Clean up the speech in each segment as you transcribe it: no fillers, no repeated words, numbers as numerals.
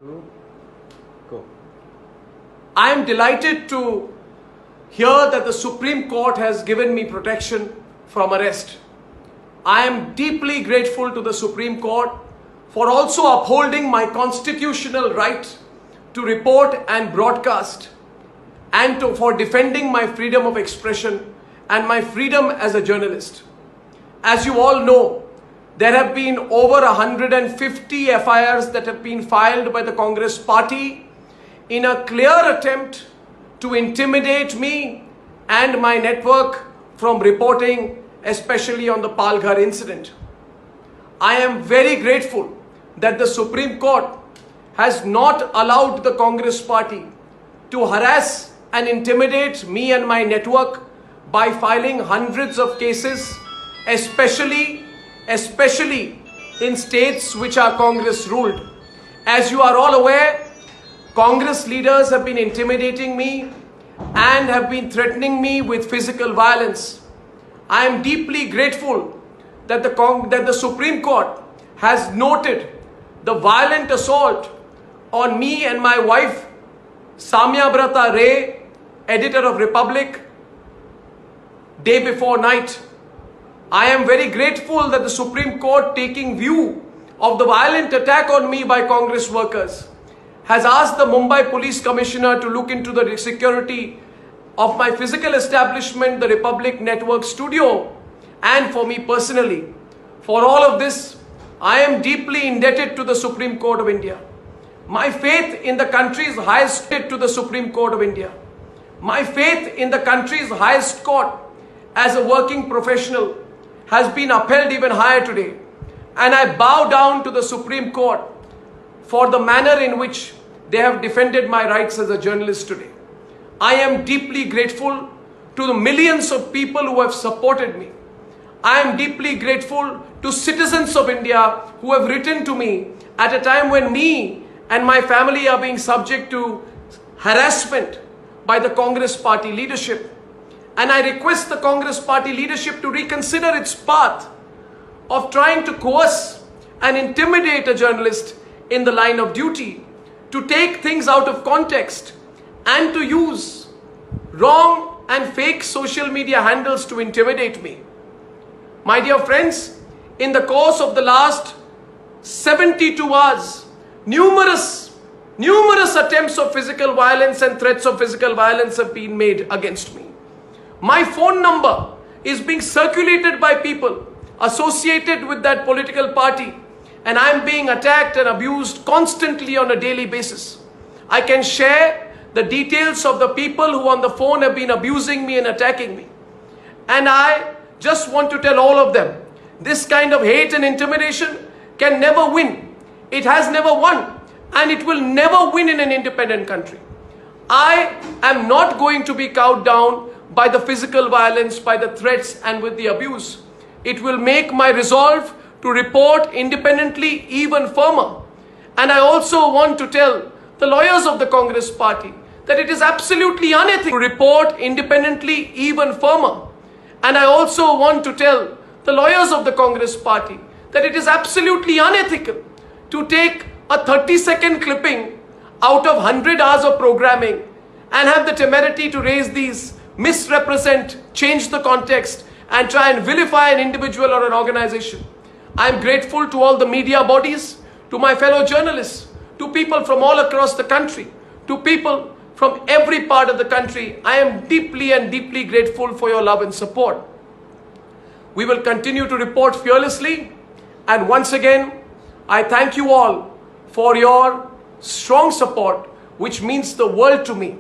Go. I am delighted to hear that the Supreme Court has given me protection from arrest. I am deeply grateful to the Supreme Court for also upholding my constitutional right to report and broadcast and for defending my freedom of expression and my freedom as a journalist. As you all know, there have been over 150 FIRs that have been filed by the Congress party in a clear attempt to intimidate me and my network from reporting, especially on the Palghar incident. I am very grateful that the Supreme Court has not allowed the Congress party to harass and intimidate me and my network by filing hundreds of cases, especially in states which are Congress ruled. As you are all aware, Congress leaders have been intimidating me and have been threatening me with physical violence. I am deeply grateful that the Supreme Court has noted the violent assault on me and my wife, Samyabrata Ray, editor of Republic, day before night. I am very grateful that the Supreme Court, taking view of the violent attack on me by Congress workers, has asked the Mumbai Police Commissioner to look into the security of my physical establishment, the Republic Network studio, and for me personally. For all of this, I am deeply indebted to the Supreme Court of India. My faith in the country's highest to the Supreme Court of India. My faith in the country's highest court as a working professional has been upheld even higher today. And I bow down to the Supreme Court for the manner in which they have defended my rights as a journalist today. I am deeply grateful to the millions of people who have supported me. I am deeply grateful to citizens of India who have written to me at a time when me and my family are being subject to harassment by the Congress party leadership. And I request the Congress party leadership to reconsider its path of trying to coerce and intimidate a journalist in the line of duty, to take things out of context and to use wrong and fake social media handles to intimidate me. My dear friends, in the course of the last 72 hours, numerous attempts of physical violence and threats of physical violence have been made against me. My phone number is being circulated by people associated with that political party, and I am being attacked and abused constantly on a daily basis. I can share the details of the people who on the phone have been abusing me and attacking me. And I just want to tell all of them, this kind of hate and intimidation can never win. It has never won, and it will never win in an independent country. I am not going to be cowed down by the physical violence, by the threats, and with the abuse. It will make my resolve to report independently even firmer. And I also want to tell the lawyers of the Congress party that it is absolutely unethical to report independently even firmer. And I also want to tell the lawyers of the Congress party that it is absolutely unethical to take a 30-second clipping out of 100 hours of programming and have the temerity to raise these, misrepresent, change the context, and try and vilify an individual or an organization. I am grateful to all the media bodies, to my fellow journalists, to people from all across the country, to people from every part of the country. I am deeply and deeply grateful for your love and support. We will continue to report fearlessly, and once again, I thank you all for your strong support, which means the world to me.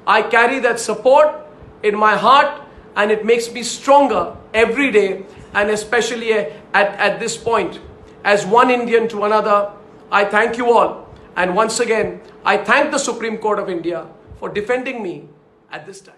I carry that support in my heart, and it makes me stronger every day, and especially at this point. As one Indian to another, I thank you all. And once again, I thank the Supreme Court of India for defending me at this time.